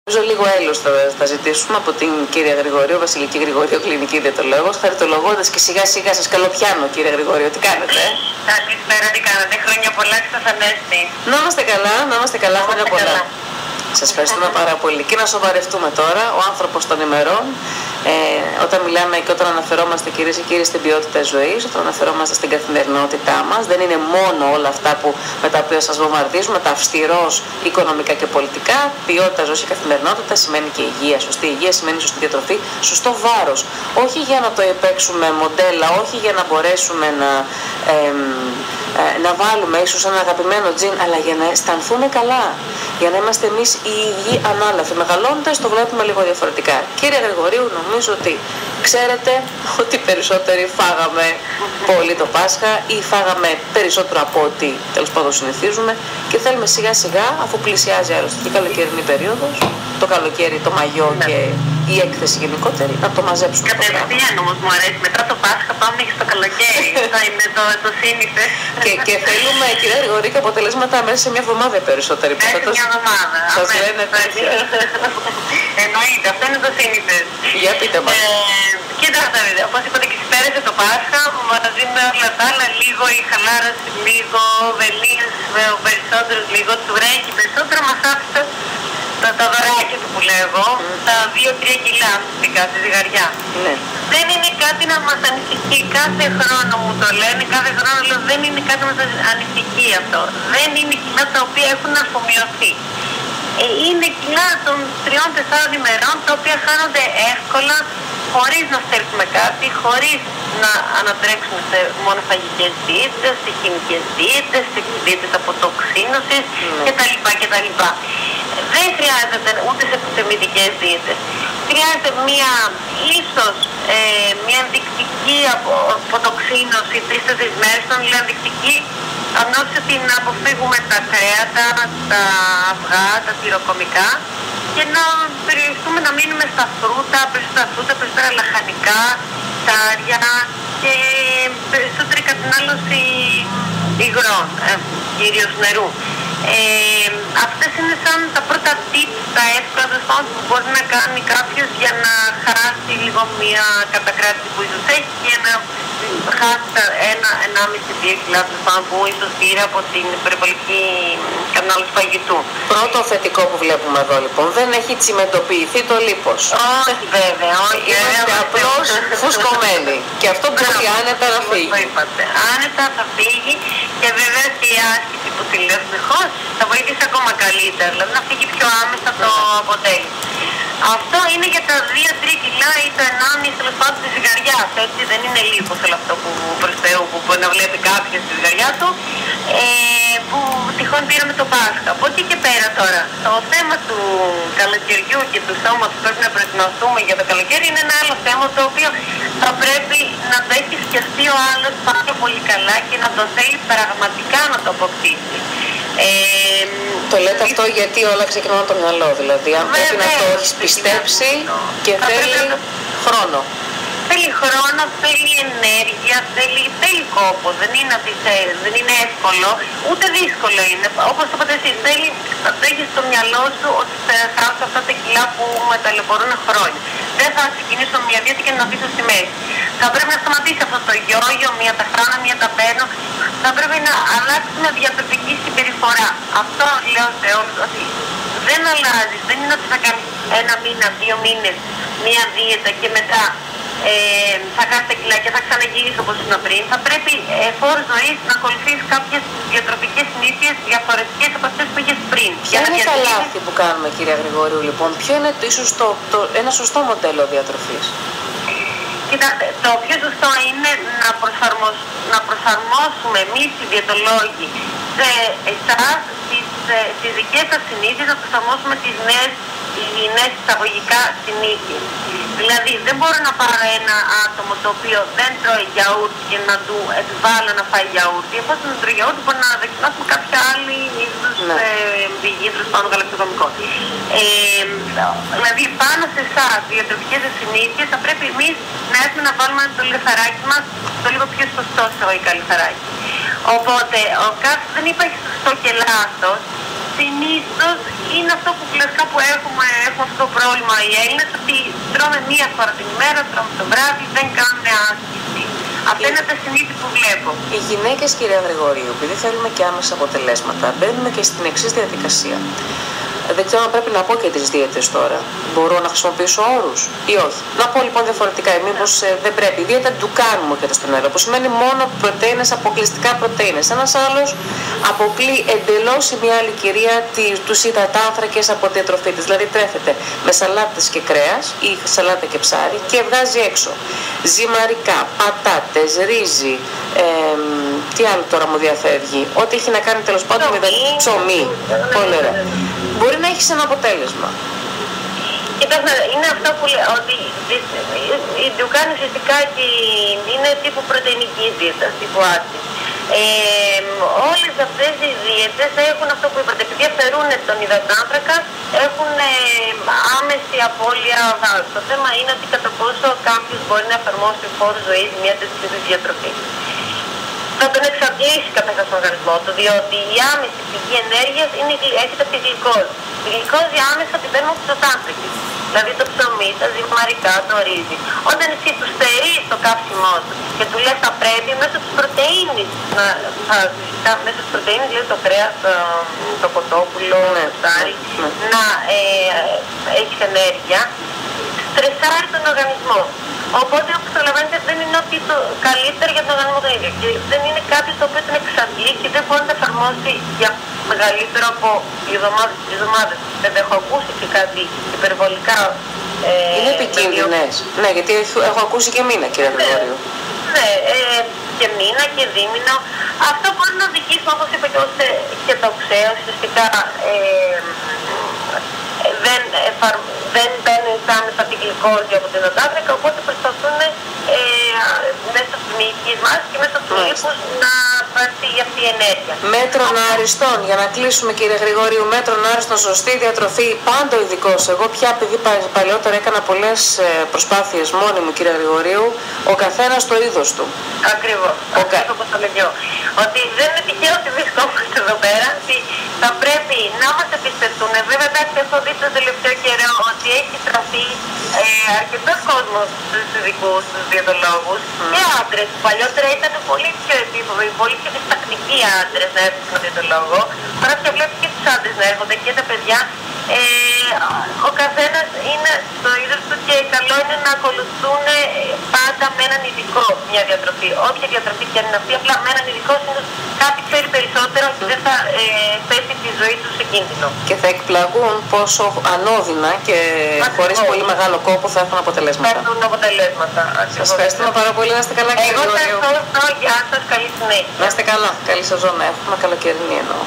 Νομίζω λίγο έλεος θα ζητήσουμε από την κυρία Γρηγορίου, Βασιλική Γρηγορίου, κλινική διαιτολόγος, χαριτολογώντας και σιγά σιγά σας καλοπιάνω, κύριε Γρηγορίου, τι κάνετε? Καλησπέρα, τι κάνετε, χρόνια πολλά και σας ανέστη. Να είμαστε καλά, χρόνια πολλά. Σας ευχαριστούμε πάρα πολύ. Και να σοβαρευτούμε τώρα, ο άνθρωπος των ημερών, όταν μιλάμε και όταν αναφερόμαστε, κυρίες και κύριοι, στην ποιότητα ζωής, όταν αναφερόμαστε στην καθημερινότητά μας, δεν είναι μόνο όλα αυτά με τα οποία σας βομβαρδίζουμε, τα αυστηρός οικονομικά και πολιτικά. Ποιότητα ζωής και καθημερινότητα σημαίνει και υγεία. Σωστή υγεία σημαίνει σωστή διατροφή, σωστό βάρος. Όχι για να το επέξουμε μοντέλα, όχι για να μπορέσουμε να βάλουμε ίσως ένα αγαπημένο τζιν, αλλά για να αισθανθούμε καλά. Για να είμαστε εμείς οι ίδιοι ανάλαφοι. Μεγαλώνοντας το βλέπουμε λίγο διαφορετικά. Κύριε Γρηγορίου, νομίζω ότι ξέρετε ότι περισσότεροι φάγαμε πολύ το Πάσχα ή φάγαμε περισσότερο από ό,τι τέλος πάντων συνηθίζουμε και θέλουμε σιγά σιγά, αφού πλησιάζει άλλωστε και η καλοκαιρινή περίοδος, το καλοκαίρι, το μαγιό και η έκθεση γενικότερη, να το μαζέψουμε. Κατευθείαν όμως μου αρέσει, μετά το Πάσχα πάμε και στο καλοκαίρι, θα είναι το σύνηθες. Και θέλουμε, κύριε Γρηγορίου, και αποτελέσματα μέσα σε μια εβδομάδα περισσότεροι. Μέσα σε μια εβδομάδα. Σας λένε τέτοια. Εννοείται, αυτό είναι το σύνηθες. Για πείτε μας. Κοιτάξτε, όπως είπατε και πέρασε το Πάσχα, μαζί με όλα τα άλλα, λίγο η χαλάρωση, λίγο βελίες, περισσότερους, λίγο τσουρέκι, περισσότερο μας άφησε τα δωράκια του που λέγω, τα 2-3 κιλά φυσικά στη ζυγαριά. Ναι. Δεν είναι κάτι να μας ανησυχεί, κάθε χρόνο μου το λένε, κάθε χρόνο λέω δεν είναι κάτι να μας ανησυχεί αυτό. Δεν είναι κιλά τα οποία έχουν αφομοιωθεί. Είναι κιλά των 3-4 ημερών τα οποία χάνονται εύκολα, χωρίς να στέλνουμε κάτι, χωρίς να ανατρέξουμε σε μονοφαγικές δίαιτες, σε χημικές δίαιτες, σε δίαιτες αποτοξίνωσης κτλ. Δεν χρειάζεται ούτε σε θεμητικές δίαιτες. Χρειάζεται ίσως μια ενδεικτική αποτοξίνωση 3-4 μέρες, μια ενδεικτική ανώση ότι να αποφύγουμε τα κρέατα, τα αυγά, τα τυροκομικά και να περιοριστούμε να μείνουμε στα φρούτα, περισσότερα λαχανικά, ψάρια και περισσότερη κατανάλωση υγρών, κυρίως νερού. Αυτές είναι σαν τα πρώτα tips, τα εύκολα που μπορεί να κάνει κάποιος για να χάσει λίγο μια κατακράτηση που ίσως έχει και να χάσει τα 1,5-2 κιλά που ίσως πήρε από την υπερβολική κατανάλωση φαγητού. Πρώτο θετικό που βλέπουμε εδώ λοιπόν, δεν έχει τσιμεντοποιηθεί το λίπος. Όχι βέβαια, όχι. Είμαστε απλώς φουσκωμένοι και αυτό μπορεί άνετα να φύγει. Άνετα θα φύγει και βέβαια η άσκηση που τη λέω συνεχώς θα βοηθήσει ακόμα καλύτερα, δηλαδή να φύγει πιο άμεσα το αποτέλεσμα. Αυτό είναι για τα 2-3 κιλά ή το 1,5 τέλος πάντων της ζυγαριάς, έτσι δεν είναι λίπος όλο αυτό που προς Θεού που μπορεί να βλέπει κάποιος στη ζυγαριά του, που τυχόν πήραμε το Πάσχα. Από εκεί και πέρα τώρα, το θέμα του καλοκαιριού και του σώματος που πρέπει να προετοιμαστούμε για το καλοκαίρι είναι ένα άλλο θέμα το οποίο θα πρέπει να το έχει σκεφτεί ο άλλος πάρα πολύ καλά και να το θέλει πραγματικά να το αποκτήσει. Το λέτε αυτό γιατί όλα ξεκινούν από το μυαλό, δηλαδή αν πρέπει να το έχεις πιστέψει και θέλει χρόνο. Θέλει χρόνο, θέλει ενέργεια, θέλει κόπο, δεν είναι εύκολο, ούτε δύσκολο είναι. Όπως είπατε εσείς, θέλει να το έχεις στο μυαλό σου ότι θα χάσω αυτά τα κιλά που με ταλαιπωρούν χρόνια. Δεν θα ξεκινήσω μια δίαιτα και να το αφήσω στη μέση. Θα πρέπει να σταματήσει αυτό το γιόγιο, μία τα χάνω, μία τα παίρνω. Θα πρέπει να αλλάξουμε διατροφική συμπεριφορά. Αυτό λέω σε όλους, ότι δεν αλλάζει, δεν είναι ότι θα κάνει 1 μήνα, 2 μήνες, μία δίαιτα και μετά θα χάσει τα κιλά και θα ξαναγυρίσει όπως ήσουν πριν. Θα πρέπει φόρος ζωής να ακολουθείς κάποιες διατροφικές συνήθειες διαφορετικές από αυτές που είχες πριν. Ποια είναι τα λάθη που κάνουμε, κυρία Γρηγορίου, λοιπόν, ποιο είναι ίσως ένα σωστό μοντέλο διατροφής? Κοιτάξτε, το πιο σωστό είναι να προσαρμόσουμε εμείς οι διαιτολόγοι σε εσάς, στις δικές σας συνήθειες, να προσαρμόσουμε τις νέες εισαγωγικά συνήθειες. Δηλαδή δεν μπορώ να πάρω ένα άτομο το οποίο δεν τρώει γιαούρτι και να του επιβάλλω να φάει γιαούρτι. Εφόσον δεν τρώει γιαούρτι μπορεί να δοκιμάσουμε κάποια άλλη είδους πηγή, τέλος πάντων γαλακτοκομικό. Δηλαδή πάνω σε εσάς, διατροφικές συνήθειες, θα πρέπει εμείς να έχουμε να βάλουμε το λιθαράκι μας το λίγο πιο σωστό εισαγωγικά λιθαράκι. Οπότε δεν υπάρχει σωστό και λάθος. Συνήθως είναι αυτό που κλασικά που έχουμε πρόβλημα οι Έλληνες ότι τρώμε μία φορά την ημέρα, τρώμε το βράδυ, δεν κάνουμε άσκηση. Αυτά είναι τα συνήθεια που βλέπω. Οι γυναίκες, κυρία Γρηγορίου, επειδή θέλουμε και άμεσα αποτελέσματα, μπαίνουμε και στην εξής διαδικασία. Δεν ξέρω αν πρέπει να πω και τις δίαιτες τώρα. Μπορώ να χρησιμοποιήσω όρους ή όχι. Να πω λοιπόν διαφορετικά, μήπως δεν πρέπει. Η δίαιτα του κάνουμε και το στενέλο, που σημαίνει μόνο πρωτεΐνες, αποκλειστικά πρωτεΐνες. Ένας άλλος αποκλεί εντελώς η μια άλλη κυρία τους υδατάνθρακες από τη διατροφή της. Δηλαδή τρέφεται με σαλάτες και κρέας ή σαλάτα και ψάρι και βγάζει έξω ζυμαρικά, πατάτες, ρύζι, τι άλλο τώρα μου διαφεύγει. Ό,τι έχει να κάνει τέλος πάντων με ψωμί. Πολύ ωραία. Μπορεί να έχει ένα αποτέλεσμα. Κοιτάξτε, είναι αυτό που λέω, ότι η ντουκάνη ουσιαστικά είναι τύπου πρωτεϊνικής δίαιτας, τύπου άρτη. Όλες αυτές οι δίαιτες έχουν αυτό που είπατε, επειδή αφαιρούν τον υδατάνθρακα, έχουν άμεση απώλεια βάρους. Το θέμα είναι ότι κατά πόσο κάποιος μπορεί να εφαρμόσει φόρο ζωής μια τέτοιου διατροφή. Θα τον εξαντλήσει καταρχάς στον οργανισμό του, διότι η άμεση πηγή ενέργειας έρχεται από τη γλυκόζη. Η γλυκόζη άμεσα την παίρνουμε από τους υδατάνθρακες, δηλαδή το ψωμί, τα ζυμαρικά, το ρύζι. Όταν εσύ του στερείς το καύσιμό του και του λες θα πρέπει μέσω της πρωτεΐνης, μέσω της πρωτεΐνης, δηλαδή το κρέας, το κοτόπουλο, το ψάρι, να έχεις ενέργεια, στρεσάρει τον οργανισμό. Οπότε, όπως καταλαβαίνετε, δεν είναι ότι το καλύτερο για τον οργανισμό τον ίδιο. Και δεν είναι κάτι το οποίο τον εξαντλεί και δεν μπορεί να εφαρμόσει για μεγαλύτερο από εβδομάδες. Δεν έχω ακούσει και κάτι υπερβολικά. Είναι επικίνδυνες. Ναι, γιατί έχω ακούσει και μήνα, κύριε Γρηγορίου. Ναι, και μήνα και δίμηνο. Αυτό μπορεί να οδηγήσει, όπως είπε και το οξέο, ουσιαστικά δεν παίρνουν άμεσα την γλυκόζη από την υδατάνθρακα, οπότε προσπαθούν μέσω της μυϊκής μάσης και μέσω του λίπους να πάρθει αυτή η ενέργεια. Μέτρων αριστών, για να κλείσουμε κύριε Γρηγορίου, μέτρων αριστών, σωστή διατροφή, πάντα ο ειδικός. Εγώ πια, επειδή παλιότερα έκανα πολλές προσπάθειες μόνη μου, κύριε Γρηγορίου, ο καθένας το είδος του. Ακριβώς. Αυτό όπως το λέω. Ότι δεν είναι τυχαίο ότι βρισκόμαστε εδώ πέρα, ότι θα πρέπει να μας εμπιστευτούν. Βέβαια, εντάξει, έχω δει το τελευταίο καιρό ότι έχει στραφεί αρκετός κόσμος στους ειδικούς, στους διαιτολόγους και άντρες. Παλιότερα ήταν πολύ πιο επίπεδοι, πολύ πιο διστακτικοί άντρες να έρθουν στον διαιτολόγο. Τώρα πια βλέπεις και τους άντρες να έρχονται και τα παιδιά. Ο καθένας είναι στο είδος του και καλό είναι να ακολουθούν πάντα με έναν ειδικό μια διατροφή. Όποια διατροφή και αν είναι αυτή, απλά με έναν ειδικό κάτι ξέρει περισσότερο και δεν θα θέσει τη ζωή του σε κίνδυνο. Και θα εκπλαγούν πόσο ανώδυνα και χωρίς πολύ μεγάλο κόπο θα έχουν αποτελέσματα. Θα έχουν αποτελέσματα. Σας ευχαριστούμε πάρα πολύ. Να είστε καλά, κύριε Γρηγορίου. Εγώ σας ευχαριστώ. Γεια σας. Καλή συνέχεια. Να είστε καλά. Καλή σεζόν να έχουμε. Καλοκαιρινή εννοώ.